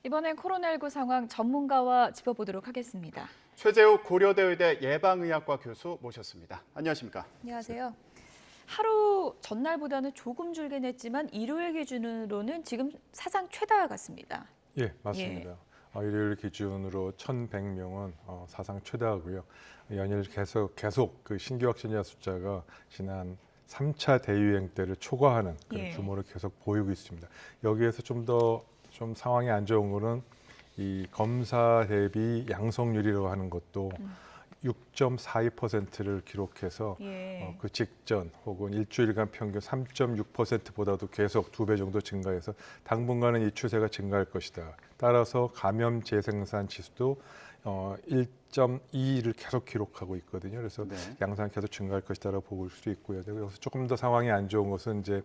이번엔 코로나19 상황 전문가와 짚어보도록 하겠습니다. 최재욱 고려대 의대 예방의학과 교수 모셨습니다. 안녕하십니까? 안녕하세요. 하루 전날보다는 조금 줄긴 했지만 일요일 기준으로는 지금 사상 최다 같습니다. 예, 맞습니다. 일요일 기준으로 1,100명은 사상 최다고요. 연일 계속 그 신규 확진자 숫자가 지난 3차 대유행 때를 초과하는 그런 규모를 계속 보이고 있습니다. 여기에서 좀 상황이 안 좋은 거는 이 검사 대비 양성률이라고 하는 것도 6.42%를 기록해서 그 직전 혹은 일주일간 평균 3.6%보다도 계속 2배 정도 증가해서 당분간은 이 추세가 증가할 것이다. 따라서 감염 재생산 지수도 1.2를 계속 기록하고 있거든요. 그래서 양상이 계속 증가할 것이다라고 볼 수 있고요. 여기서 조금 더 상황이 안 좋은 것은 이제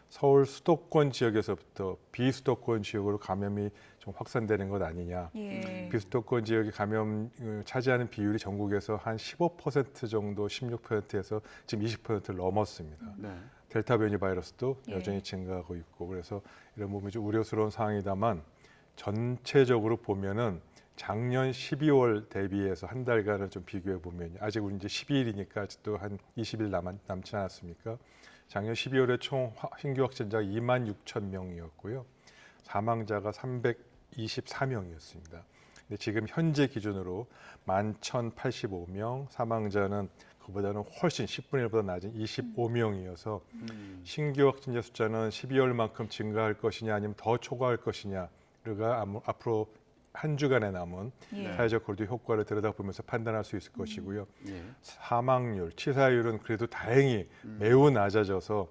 서울 수도권 지역에서부터 비수도권 지역으로 감염이 좀 확산되는 것 아니냐. 비수도권 지역이 감염 차지하는 비율이 전국에서 한 15% 정도, 16%에서 지금 20%를 넘었습니다. 델타 변이 바이러스도 여전히 증가하고 있고, 그래서 이런 부분이 좀 우려스러운 상황이다만 전체적으로 보면은 작년 12월 대비해서 한 달간을 좀 비교해 보면 아직 우리 이제 12일이니까 아직도 한 20일 남지 않았습니까? 작년 12월에 총 신규 확진자가 26,000명이었고요. 사망자가 324명이었습니다. 근데 지금 현재 기준으로 11,085명, 사망자는 그보다는 훨씬 10분의 1보다 낮은 25명이어서 신규 확진자 숫자는 12월만큼 증가할 것이냐 아니면 더 초과할 것이냐가 앞으로 한 주간에 남은 사회적 거리두 효과를 들여다보면서 판단할 수 있을 것이고요. 사망률, 치사율은 그래도 다행히 매우 낮아져서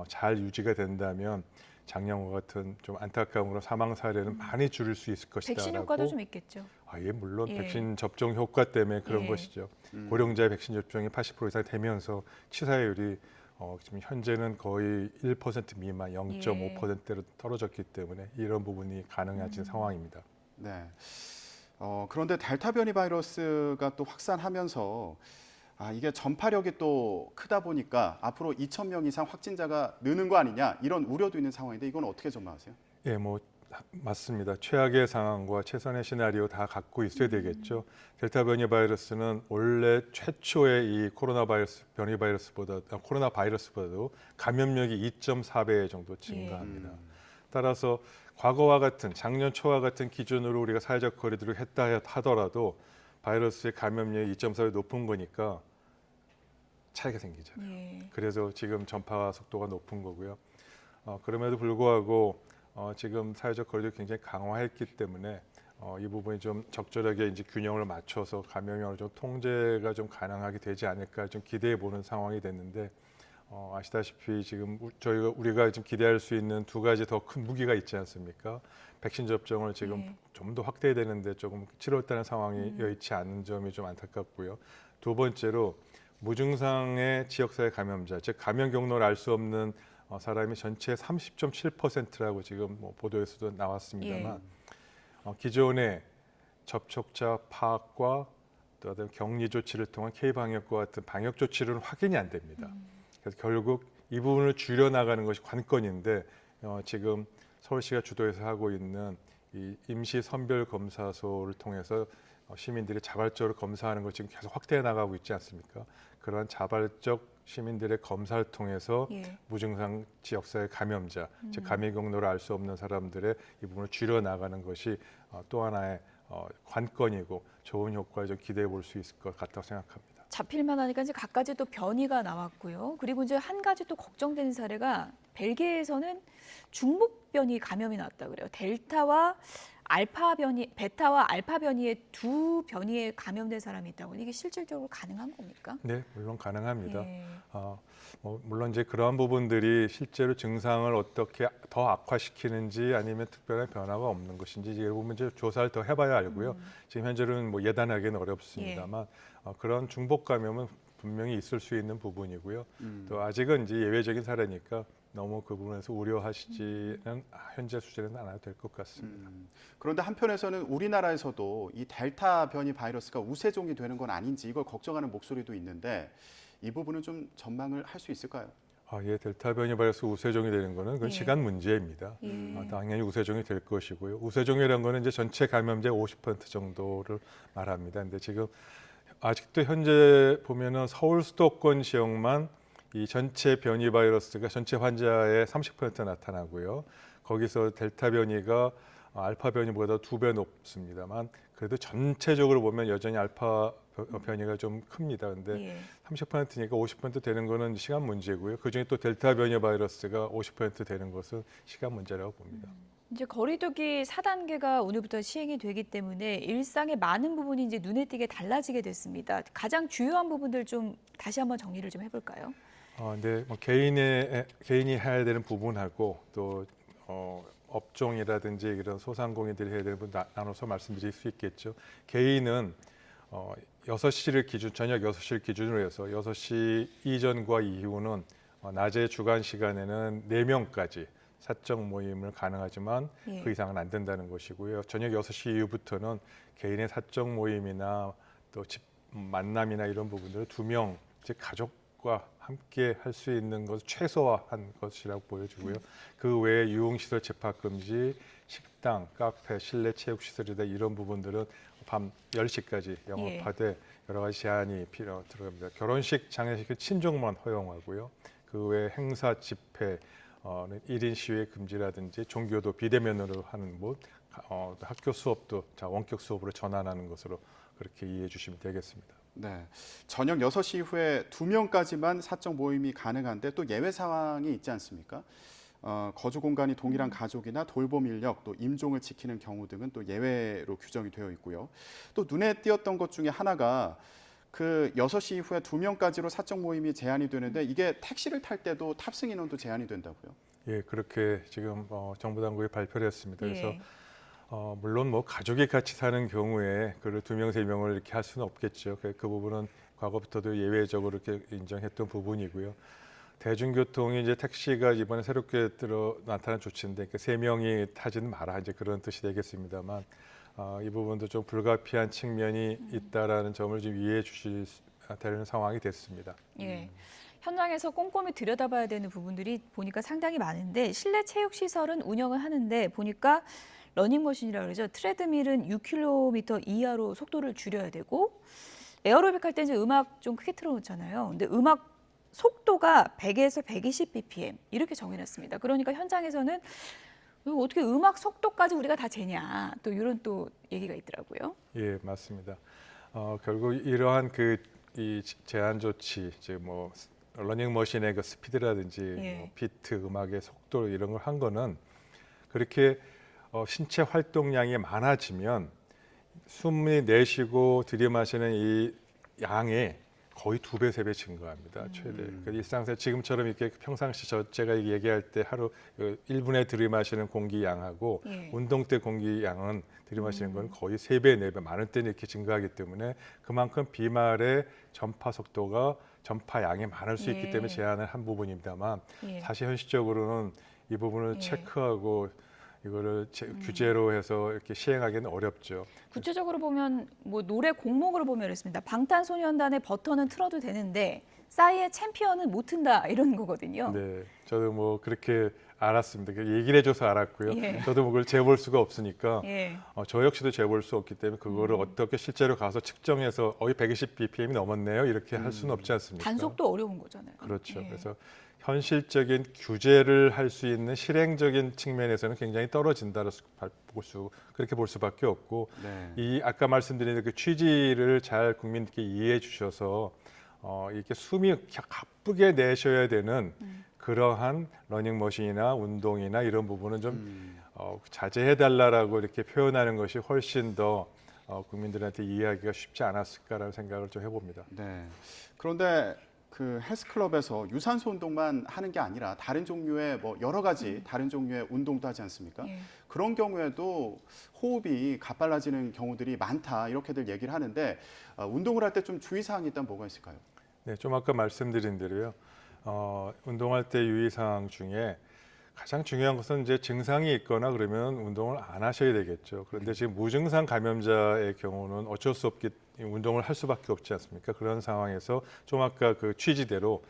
잘 유지가 된다면 작년과 같은 좀 안타까운 그런 사망 사례는 많이 줄일 수 있을 것이다. 백신 효과도 좀 있겠죠. 물론 백신 접종 효과 때문에 그런 것이죠. 고령자의 백신 접종이 80% 이상 되면서 치사율이 지금 현재는 거의 1% 미만, 0.5%대로 떨어졌기 때문에 이런 부분이 가능해진 상황입니다. 네. 그런데 델타 변이 바이러스가 또 확산하면서 이게 전파력이 또 크다 보니까 앞으로 2,000명 이상 확진자가 느는 거 아니냐 이런 우려도 있는 상황인데 이건 어떻게 전망하세요? 예, 맞습니다. 최악의 상황과 최선의 시나리오 다 갖고 있어야 되겠죠. 델타 변이 바이러스는 원래 최초의 이 코로나 바이러스보다도 감염력이 2.4배 정도 증가합니다. 따라서 과거와 같은 작년 초와 같은 기준으로 우리가 사회적 거리두기를 했다 하더라도 바이러스의 감염력이 2.4배 높은 거니까 차이가 생기잖아요. 그래서 지금 전파 속도가 높은 거고요. 그럼에도 불구하고 지금 사회적 거리두기 굉장히 강화했기 때문에 이 부분이 좀 적절하게 이제 균형을 맞춰서 감염이 어느 정도 통제가 좀 가능하게 되지 않을까 좀 기대해 보는 상황이 됐는데 아시다시피 지금 우리가 지금 기대할 수 있는 두 가지 더 큰 무기가 있지 않습니까? 백신 접종을 지금 좀 더 확대해야 되는데 조금 치러왔다는 상황이 여의치 않은 점이 좀 안타깝고요. 두 번째로 무증상의 지역사회 감염자, 즉 감염 경로를 알 수 없는 사람이 전체 30.7%라고 지금 보도에서도 나왔습니다만 기존의 접촉자 파악과 또 격리 조치를 통한 K-방역과 같은 방역 조치로는 확인이 안 됩니다. 그래서 결국 이 부분을 줄여나가는 것이 관건인데 지금 서울시가 주도해서 하고 있는 이 임시 선별 검사소를 통해서 시민들이 자발적으로 검사하는 걸 지금 계속 확대해 나가고 있지 않습니까? 그러한 자발적 시민들의 검사를 통해서 무증상 지역사회 감염자, 즉 감염 경로를 알 수 없는 사람들의 이 부분을 줄여 나가는 것이 또 하나의 관건이고 좋은 효과를 좀 기대해 볼 수 있을 것 같다고 생각합니다. 잡힐만 하니까 이제 갖가지 또 변이가 나왔고요. 그리고 이제 한 가지 또 걱정되는 사례가 벨기에에서는 중복 변이 감염이 나왔다 그래요. 델타와 베타와 알파 변이의 두 변이에 감염된 사람이 있다고. 이게 실질적으로 가능한 겁니까? 네, 물론 가능합니다. 물론 이제 그러한 부분들이 실제로 증상을 어떻게 더 악화시키는지 아니면 특별한 변화가 없는 것인지 이 부분 이제 조사를 더 해봐야 알고요. 지금 현재는 예단하기는 어렵습니다만 그런 중복 감염은 분명히 있을 수 있는 부분이고요. 또 아직은 이제 예외적인 사례니까 너무 그 부분에서 우려하시지는 현재 수준에는 않아도 될 것 같습니다. 그런데 한편에서는 우리나라에서도 이 델타 변이 바이러스가 우세종이 되는 건 아닌지 이걸 걱정하는 목소리도 있는데 이 부분은 좀 전망을 할 수 있을까요? 예, 델타 변이 바이러스 우세종이 되는 거는 그건 예. 시간 문제입니다. 예. 당연히 우세종이 될 것이고요. 우세종이라는 거는 이제 전체 감염자의 50% 정도를 말합니다. 근데 지금 아직도 현재 보면은 서울 수도권 지역만 이 전체 변이 바이러스가 전체 환자의 30% 나타나고요. 거기서 델타 변이가 알파 변이보다 2배 높습니다만 그래도 전체적으로 보면 여전히 알파 변이가 좀 큽니다. 근데 예. 30%니까 50% 되는 거는 시간 문제고요. 그중에 또 델타 변이 바이러스가 50% 되는 것은 시간 문제라고 봅니다. 이제 거리두기 4단계가 오늘부터 시행이 되기 때문에 일상의 많은 부분이 이제 눈에 띄게 달라지게 됐습니다. 가장 주요한 부분들 좀 다시 한번 정리를 좀 해볼까요? 네, 뭐 개인이 해야 되는 부분하고 또 업종이라든지 이런 소상공인들이 해야 되는 부분 나눠서 말씀드릴 수 있겠죠. 개인은 6시를 기준, 저녁 6시를 기준으로 해서 6시 이전과 이후는 낮에 주간 시간에는 4명까지 사적 모임을 가능하지만 예. 그 이상은 안 된다는 것이고요. 저녁 6시 이후부터는 개인의 사적 모임이나 또 집 만남이나 이런 부분들을 2명, 즉 가족과 함께 할 수 있는 것을 최소화한 것이라고 보여지고요. 그 외에 유흥시설 집합 금지, 식당, 카페, 실내 체육시설이다 이런 부분들은 밤 10시까지 영업하되 여러 가지 제한이 들어갑니다. 결혼식, 장례식은 친족만 허용하고요. 그 외에 행사, 집회, 1인 시위 금지라든지 종교도 비대면으로 하는 것, 학교 수업도 원격 수업으로 전환하는 것으로 그렇게 이해해 주시면 되겠습니다. 네, 저녁 6시 이후에 2명까지만 사적 모임이 가능한데 또 예외 상황이 있지 않습니까? 거주 공간이 동일한 가족이나 돌봄 인력, 또 임종을 지키는 경우 등은 또 예외로 규정이 되어 있고요. 또 눈에 띄었던 것 중에 하나가 그 6시 이후에 2명까지로 사적 모임이 제한이 되는데 이게 택시를 탈 때도 탑승 인원도 제한이 된다고요? 예, 그렇게 지금 정부 당국이 발표를 했습니다. 그래서 예. 물론 뭐 가족이 같이 사는 경우에 그를 2명, 3명을 이렇게 할 수는 없겠죠. 그 부분은 과거부터도 예외적으로 이렇게 인정했던 부분이고요. 대중교통이 이제 택시가 이번에 새롭게 나타난 조치인데 그 3명이 타지는 마라 이제 그런 뜻이 되겠습니다만 이 부분도 좀 불가피한 측면이 있다라는 점을 좀 이해해 주실 되는 상황이 됐습니다. 예. 현장에서 꼼꼼히 들여다봐야 되는 부분들이 보니까 상당히 많은데 실내 체육시설은 운영을 하는데 보니까 러닝머신이라고 그러죠. 트레드밀은 6km 이하로 속도를 줄여야 되고 에어로빅 할 때 이제 음악 좀 크게 틀어놓잖아요. 근데 음악 속도가 100에서 120 bpm 이렇게 정해놨습니다. 그러니까 현장에서는 어떻게 음악 속도까지 우리가 다 재냐 또 이런 또 얘기가 있더라고요. 예, 맞습니다. 결국 이러한 이 제한 조치, 즉 뭐 러닝머신의 그 스피드라든지 예. 뭐 비트, 음악의 속도 이런 걸 한 거는 그렇게 신체 활동량이 많아지면 숨이 내쉬고 들이마시는 이 양에 거의 2배, 3배 증가합니다. 최대. 그러니까 일상생활 지금처럼 이렇게 평상시 제가 얘기할 때 하루 1분에 들이마시는 공기 양하고 예. 운동 때 공기 양은 들이마시는 건 거의 3배, 4배, 많을 때는 이렇게 증가하기 때문에 그만큼 비말의 전파 속도가 전파 양이 많을 수 있기 예. 때문에 제한을 한 부분입니다만 예. 사실 현실적으로는 이 부분을 예. 체크하고 이거를 규제로 해서 이렇게 시행하기는 어렵죠. 구체적으로 보면 뭐 노래 곡목으로 보면 이렇습니다. 방탄소년단의 버터는 틀어도 되는데 싸이의 챔피언은 못 튼다 이런 거거든요. 네, 저도 뭐 그렇게 알았습니다. 얘기를 해줘서 알았고요. 예. 저도 뭐 그걸 재볼 수가 없으니까 예. 저 역시도 재볼 수 없기 때문에 그거를 어떻게 실제로 가서 측정해서 120 bpm이 넘었네요 이렇게 할 수는 없지 않습니까? 단속도 어려운 거잖아요. 그렇죠. 예. 그래서 현실적인 규제를 할 수 있는 실행적인 측면에서는 굉장히 떨어진다고 그렇게 볼 수밖에 없고 네. 이 아까 말씀드린 그 취지를 잘 국민께 이해해 주셔서 이렇게 숨이 가쁘게 내셔야 되는 그러한 러닝머신이나 운동이나 이런 부분은 좀 자제해 달라라고 이렇게 표현하는 것이 훨씬 더 국민들한테 이해하기가 쉽지 않았을까라는 생각을 좀 해봅니다. 네. 그런데 그 헬스클럽에서 유산소 운동만 하는 게 아니라 다른 종류의 뭐 여러 가지 다른 종류의 운동도 하지 않습니까? 예. 그런 경우에도 호흡이 가빨라지는 경우들이 많다 이렇게들 얘기를 하는데 운동을 할 때 좀 주의사항이 있다면 뭐가 있을까요? 네, 좀 아까 말씀드린 대로요. 운동할 때 유의사항 중에 가장 중요한 것은 이제 증상이 있거나 그러면 운동을 안 하셔야 되겠죠. 그런데 지금 무증상 감염자의 경우는 어쩔 수 없게 운동을 할 수밖에 없지 않습니까? 그런 상황에서 좀 아까 그 취지대로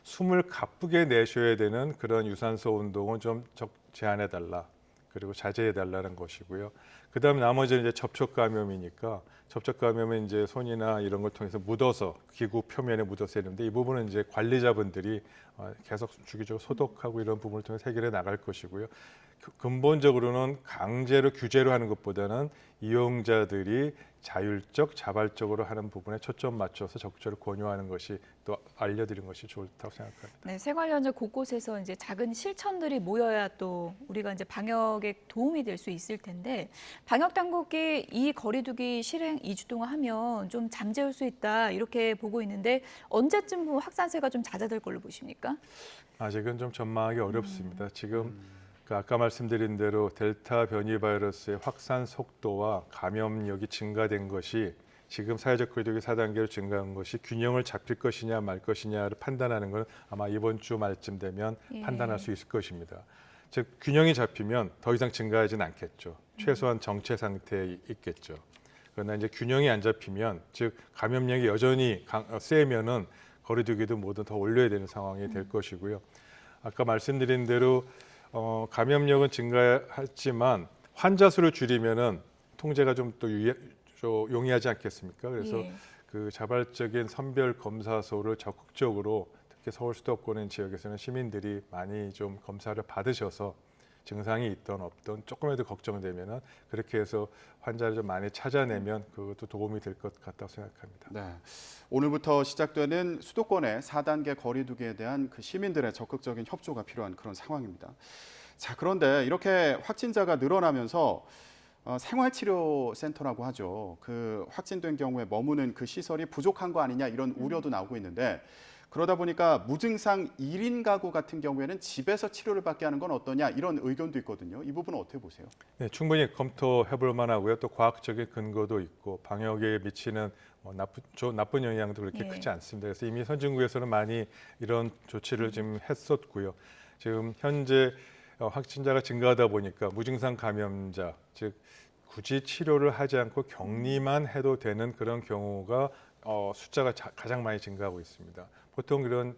숨을 가쁘게 내쉬어야 되는 그런 유산소 운동은 좀 제한해 달라. 그리고 자제해 달라는 것이고요. 그다음 나머지는 이제 접촉 감염이니까 접촉 감염은 이제 손이나 이런 걸 통해서 묻어서 기구 표면에 묻어서 있는데 이 부분은 이제 관리자분들이 계속 주기적으로 소독하고 이런 부분을 통해서 해결해 나갈 것이고요. 근본적으로는 강제로 규제로 하는 것보다는 이용자들이 자율적, 자발적으로 하는 부분에 초점 맞춰서 적절히 권유하는 것이 또 알려드린 것이 좋다고 생각합니다. 네, 생활 현장 곳곳에서 이제 작은 실천들이 모여야 또 우리가 이제 방역에 도움이 될 수 있을 텐데 방역 당국이 이 거리두기 실행 2주 동안 하면 좀 잠재울 수 있다 이렇게 보고 있는데 언제쯤 확산세가 좀 잦아들 걸로 보십니까? 아직은 좀 전망하기 어렵습니다. 지금 아까 말씀드린 대로 델타 변이 바이러스의 확산 속도와 감염력이 증가된 것이 지금 사회적 거리두기 4단계로 증가한 것이 균형을 잡힐 것이냐 말 것이냐를 판단하는 건 아마 이번 주 말쯤 되면 판단할 수 있을 것입니다. 즉 균형이 잡히면 더 이상 증가하지는 않겠죠. 최소한 정체 상태에 있겠죠. 그러나 이제 균형이 안 잡히면 즉 감염력이 여전히 세면은 거리두기도 모두 더 올려야 되는 상황이 될 것이고요. 아까 말씀드린 대로 감염력은 증가하지만 환자 수를 줄이면은 통제가 좀 또 용이하지 않겠습니까? 그래서 그 자발적인 선별 검사소를 적극적으로 특히 서울 수도권의 지역에서는 시민들이 많이 좀 검사를 받으셔서 증상이 있던 없던 조금이라도 걱정되면은 그렇게 해서 환자를 좀 많이 찾아내면 그것도 도움이 될 것 같다고 생각합니다. 네. 오늘부터 시작되는 수도권의 4단계 거리두기에 대한 그 시민들의 적극적인 협조가 필요한 그런 상황입니다. 자, 그런데 이렇게 확진자가 늘어나면서 생활치료센터라고 하죠. 그 확진된 경우에 머무는 그 시설이 부족한 거 아니냐 이런 우려도 나오고 있는데 그러다 보니까 무증상 1인 가구 같은 경우에는 집에서 치료를 받게 하는 건 어떠냐 이런 의견도 있거든요. 이 부분은 어떻게 보세요? 네, 충분히 검토해 볼 만하고요. 또 과학적인 근거도 있고 방역에 미치는 나쁜 영향도 그렇게 크지 않습니다. 그래서 이미 선진국에서는 많이 이런 조치를 지금 했었고요. 지금 현재 확진자가 증가하다 보니까 무증상 감염자, 즉 굳이 치료를 하지 않고 격리만 해도 되는 그런 경우가 숫자가 가장 많이 증가하고 있습니다. 보통 그런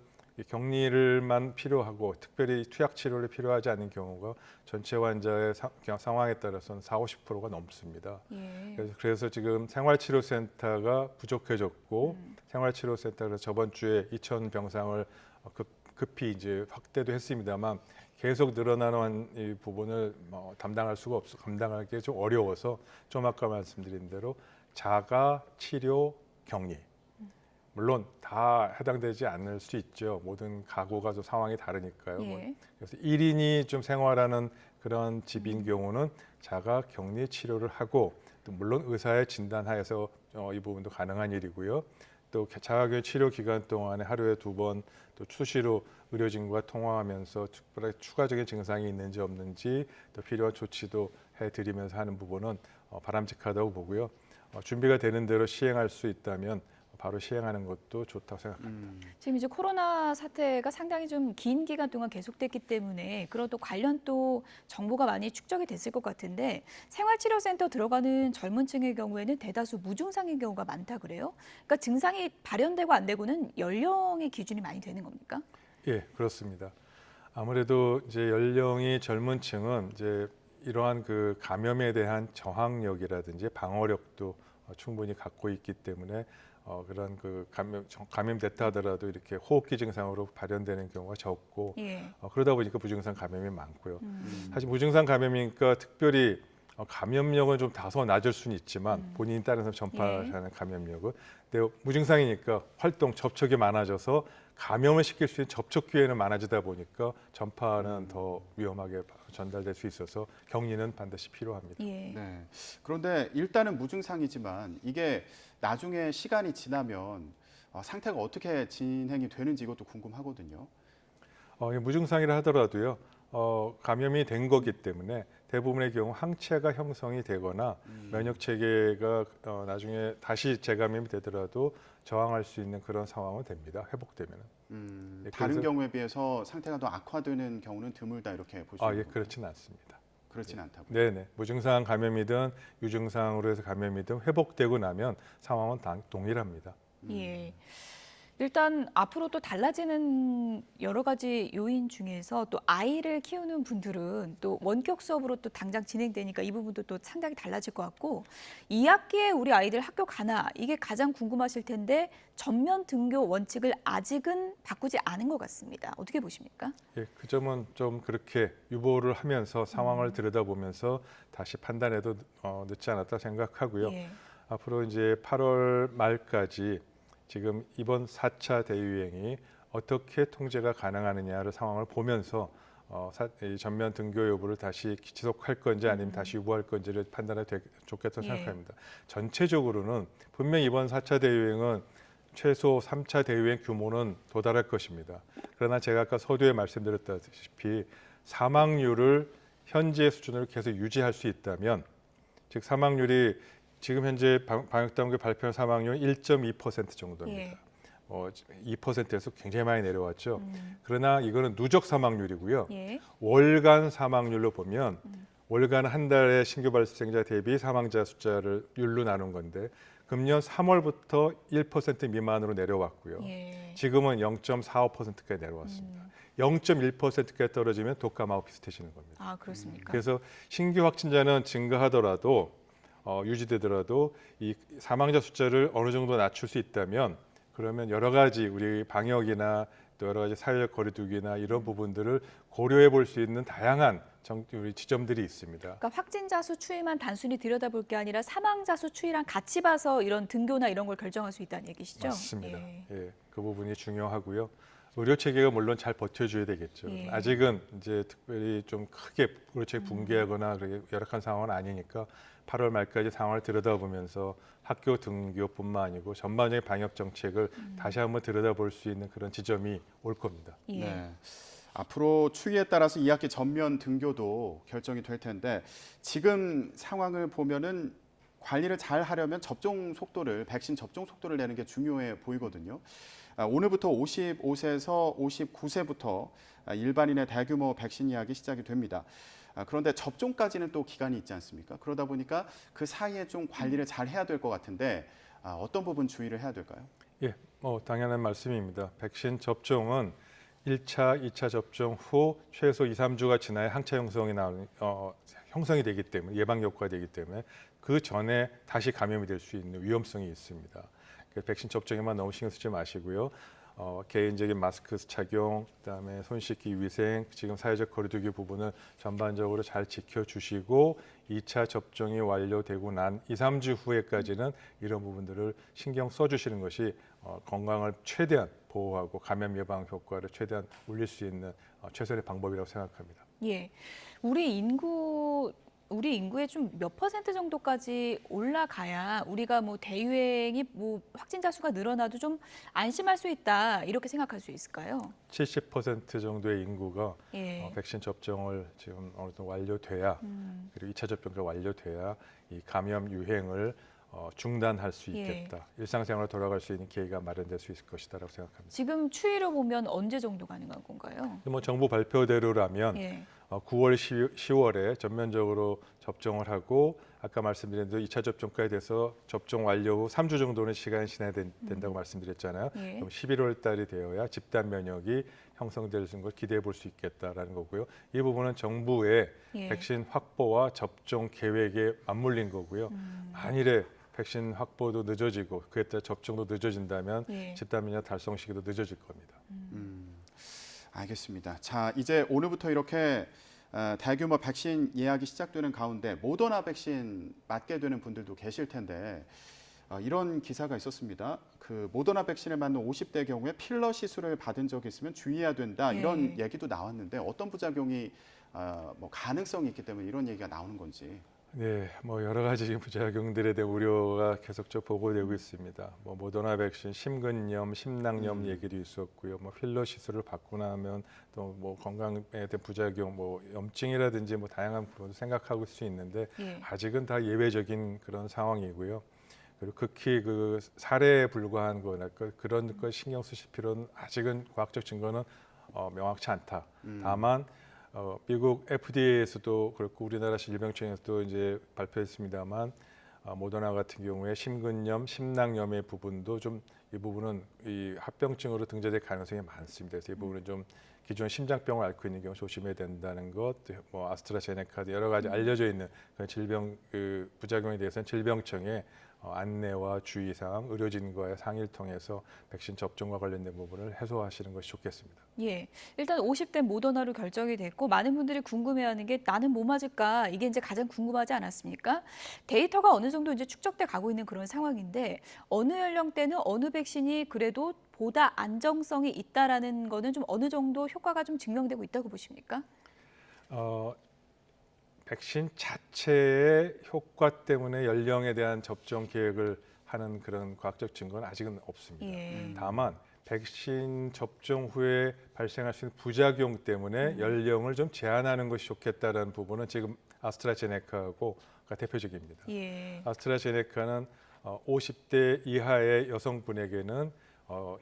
격리를만 필요하고 특별히 투약 치료를 필요하지 않은 경우가 전체 환자의 상황에 따라서는 40~50%가 넘습니다. 그래서 지금 생활치료센터가 부족해졌고 생활치료센터가 저번 주에 2,000 병상을 급히 이제 확대도 했습니다만 계속 늘어나는 이 부분을 감당할 수가 없어 감당하기 좀 어려워서 좀 아까 말씀드린 대로 자가 치료 격리 물론 다 해당되지 않을 수 있죠. 모든 가구가 좀 상황이 다르니까요. 그래서 1인이 좀 생활하는 그런 집인 경우는 자가 격리 치료를 하고 또 물론 의사의 진단하에서 이 부분도 가능한 일이고요. 또 자가격리 치료 기간 동안에 하루에 2번 또 수시로 의료진과 통화하면서 특별히 추가적인 증상이 있는지 없는지 또 필요한 조치도 해드리면서 하는 부분은 바람직하다고 보고요. 준비가 되는 대로 시행할 수 있다면 바로 시행하는 것도 좋다고 생각합니다. 지금 이제 코로나 사태가 상당히 좀 긴 기간 동안 계속됐기 때문에 그런 또 관련 또 정보가 많이 축적이 됐을 것 같은데 생활치료센터 들어가는 젊은 층의 경우에는 대다수 무증상인 경우가 많다 그래요? 그러니까 증상이 발현되고 안 되고는 연령의 기준이 많이 되는 겁니까? 예, 그렇습니다. 아무래도 이제 연령이 젊은 층은 이제 이러한 그 감염에 대한 저항력이라든지 방어력도 충분히 갖고 있기 때문에 그런 그 감염됐다 하더라도 이렇게 호흡기 증상으로 발현되는 경우가 적고 그러다 보니까 무증상 감염이 많고요. 사실 무증상 감염이니까 특별히 감염력은 좀 다소 낮을 수는 있지만 본인이 다른 사람 전파하는 감염력은 근데 무증상이니까 활동 접촉이 많아져서 감염을 시킬 수 있는 접촉 기회는 많아지다 보니까 전파는 더 위험하게 전달될 수 있어서 격리는 반드시 필요합니다. 네. 그런데 일단은 무증상이지만 이게 나중에 시간이 지나면 상태가 어떻게 진행이 되는지 이것도 궁금하거든요. 무증상이라 하더라도요. 감염이 된 거기 때문에 대부분의 경우 항체가 형성이 되거나 면역 체계가 나중에 다시 재감염이 되더라도 저항할 수 있는 그런 상황은 됩니다. 회복되면은. 다른 경우에 비해서 상태가 더 악화되는 경우는 드물다 이렇게 보시면 예, 그렇지는 않습니다. 그렇진 않다고요. 네네. 무증상 감염이든 유증상으로 해서 감염이든 회복되고 나면 상황은 동일합니다. 예. 일단 앞으로 또 달라지는 여러 가지 요인 중에서 또 아이를 키우는 분들은 또 원격 수업으로 또 당장 진행되니까 이 부분도 또 상당히 달라질 것 같고 2학기에 우리 아이들 학교 가나 이게 가장 궁금하실 텐데 전면 등교 원칙을 아직은 바꾸지 않은 것 같습니다. 어떻게 보십니까? 예, 그 점은 좀 그렇게 유보를 하면서 상황을 들여다보면서 다시 판단해도 늦지 않았다 생각하고요. 예. 앞으로 이제 8월 말까지 지금 이번 4차 대유행이 어떻게 통제가 가능하느냐를 상황을 보면서 이 전면 등교 여부를 다시 지속할 건지 아니면 다시 유보할 건지를 판단해도 좋겠다고 예. 생각합니다. 전체적으로는 분명히 이번 4차 대유행은 최소 3차 대유행 규모는 도달할 것입니다. 그러나 제가 아까 서두에 말씀드렸다시피 사망률을 현재 수준으로 계속 유지할 수 있다면 즉 사망률이 지금 현재 방역당국이 발표한 사망률은 1.2% 정도입니다. 예. 2%에서 굉장히 많이 내려왔죠. 그러나 이거는 누적 사망률이고요. 예. 월간 사망률로 보면 월간 한 달의 신규 발생자 대비 사망자 숫자를 율로 나눈 건데 금년 3월부터 1% 미만으로 내려왔고요. 예. 지금은 0.45%까지 내려왔습니다. 0.1%까지 떨어지면 독감하고 비슷해지는 겁니다. 아, 그렇습니까? 그래서 신규 확진자는 증가하더라도 유지되더라도 이 사망자 숫자를 어느 정도 낮출 수 있다면 그러면 여러 가지 우리 방역이나 또 여러 가지 사회적 거리두기나 이런 부분들을 고려해 볼 수 있는 다양한 우리 지점들이 있습니다. 그러니까 확진자 수 추이만 단순히 들여다볼 게 아니라 사망자 수 추이랑 같이 봐서 이런 등교나 이런 걸 결정할 수 있다는 얘기시죠? 맞습니다. 예. 예, 그 부분이 중요하고요. 의료 체계가 물론 잘 버텨줘야 되겠죠. 예. 아직은 이제 특별히 좀 크게 의료 체계 붕괴하거나 그렇게 열악한 상황은 아니니까 8월 말까지 상황을 들여다보면서 학교 등교뿐만 아니고 전반적인 방역 정책을 다시 한번 들여다볼 수 있는 그런 지점이 올 겁니다. 예. 네. 앞으로 추이에 따라서 2학기 전면 등교도 결정이 될 텐데 지금 상황을 보면은 관리를 잘 하려면 백신 접종 속도를 내는 게 중요해 보이거든요. 오늘부터 55세에서 59세부터 일반인의 대규모 백신 예약이 시작이 됩니다. 그런데 접종까지는 또 기간이 있지 않습니까? 그러다 보니까 그 사이에 좀 관리를 잘 해야 될 것 같은데 어떤 부분 주의를 해야 될까요? 예, 당연한 말씀입니다. 백신 접종은 1차, 2차 접종 후 최소 2, 3주가 지나야 항체 형성이 되기 때문에 예방 효과가 되기 때문에 그 전에 다시 감염이 될 수 있는 위험성이 있습니다. 그래서 백신 접종에만 너무 신경 쓰지 마시고요. 개인적인 마스크 착용, 그다음에 손 씻기 위생, 지금 사회적 거리두기 부분은 전반적으로 잘 지켜주시고 2차 접종이 완료되고 난 2, 3주 후에까지는 이런 부분들을 신경 써주시는 것이 건강을 최대한 보호하고 감염 예방 효과를 최대한 올릴 수 있는 최선의 방법이라고 생각합니다. 예. 우리 인구의 좀 몇 퍼센트 정도까지 올라가야 우리가 뭐 대유행이 뭐 확진자 수가 늘어나도 좀 안심할 수 있다 이렇게 생각할 수 있을까요? 70% 정도의 인구가 예. 백신 접종을 지금 어느 정도 완료돼야 그리고 2차 접종도 완료돼야 이 감염 유행을 중단할 수 있겠다. 일상생활로 돌아갈 수 있는 기회가 마련될 수 있을 것이다라고 생각합니다. 지금 추이로 보면 언제 정도 가능한 건가요? 뭐 정부 발표대로라면 예. 9월, 10월에 전면적으로 접종을 하고 아까 말씀드린 대로 2차 접종까지 돼서 접종 완료 후 3주 정도는 시간이 지나야 된다고 말씀드렸잖아요. 예. 그럼 11월 달이 되어야 집단 면역이 형성될 걸 기대해 볼 수 있겠다라는 거고요. 이 부분은 정부의 예. 백신 확보와 접종 계획에 맞물린 거고요. 만일에 백신 확보도 늦어지고 그에 따라 접종도 늦어진다면 예. 집단 면역 달성 시기도 늦어질 겁니다. 알겠습니다. 자, 이제 오늘부터 이렇게 대규모 백신 예약이 시작되는 가운데 모더나 백신 맞게 되는 분들도 계실 텐데 이런 기사가 있었습니다. 그 모더나 백신을 맞는 50대 경우에 필러 시술을 받은 적이 있으면 주의해야 된다 이런 얘기도 나왔는데 어떤 부작용이 뭐 가능성이 있기 때문에 이런 얘기가 나오는 건지. 네, 뭐 여러 가지 부작용들에 대한 우려가 계속적으로 보고되고 있습니다. 뭐 모더나 백신 심근염, 심낭염 얘기도 있었고요. 뭐 필러 시술을 받고 나면 또 뭐 건강에 대한 부작용, 뭐 염증이라든지 뭐 다양한 부분을 생각하고 있을 수 있는데 예. 아직은 다 예외적인 그런 상황이고요. 그리고 극히 그 사례에 불과한 거나 그런 걸 신경 쓰실 필요는 아직은 과학적 증거는 명확치 않다. 다만 미국 FDA에서도 그렇고 우리나라 질병청에서도 이제 발표했습니다만 모더나 같은 경우에 심근염, 심낭염의 부분도 좀 이 부분은 이 합병증으로 등재될 가능성이 많습니다. 그래서 이 부분은 좀 기존 심장병을 앓고 있는 경우 조심해야 된다는 것, 뭐 아스트라제네카 여러 가지 알려져 있는 그 질병 그 부작용에 대해서는 질병청의 안내와 주의사항, 의료진과의 상의를 통해서 백신 접종과 관련된 부분을 해소하시는 것이 좋겠습니다. 예, 일단 50대 모더나로 결정이 됐고 많은 분들이 궁금해하는 게 나는 뭐 맞을까 이게 이제 가장 궁금하지 않았습니까? 데이터가 어느 정도 이제 축적돼 가고 있는 그런 상황인데 어느 연령대는 어느 백신이 그래도 보다 안정성이 있다라는 거는 좀 어느 정도 효과가 좀 증명되고 있다고 보십니까? 백신 자체의 효과 때문에 연령에 대한 접종 계획을 하는 그런 과학적 증거는 아직은 없습니다. 예. 다만 백신 접종 후에 발생할 수 있는 부작용 때문에 연령을 좀 제한하는 것이 좋겠다는 부분은 지금 아스트라제네카가 대표적입니다. 예. 아스트라제네카는 50대 이하의 여성분에게는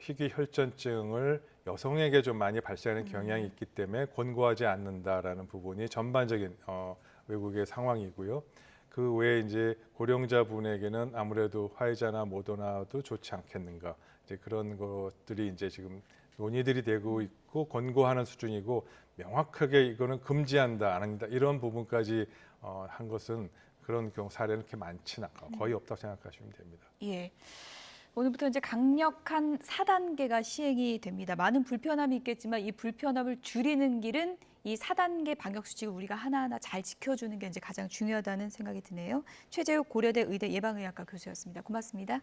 희귀혈전증을 여성에게 좀 많이 발생하는 경향이 있기 때문에 권고하지 않는다라는 부분이 전반적인 외국의 상황이고요. 그 외에 이제 고령자분에게는 아무래도 화이자나 모더나도 좋지 않겠는가, 이제 그런 것들이 이제 지금 논의들이 되고 있고 권고하는 수준이고, 명확하게 이거는 금지한다 안 한다 이런 부분까지 한 것은 그런 경우 사례는 그렇게 많지는 거의 없다고 생각하시면 됩니다. 예. 오늘부터 이제 강력한 4단계가 시행이 됩니다. 많은 불편함이 있겠지만 이 불편함을 줄이는 길은 이 4단계 방역 수칙을 우리가 하나하나 잘 지켜주는 게 이제 가장 중요하다는 생각이 드네요. 최재욱 고려대 의대 예방의학과 교수였습니다. 고맙습니다.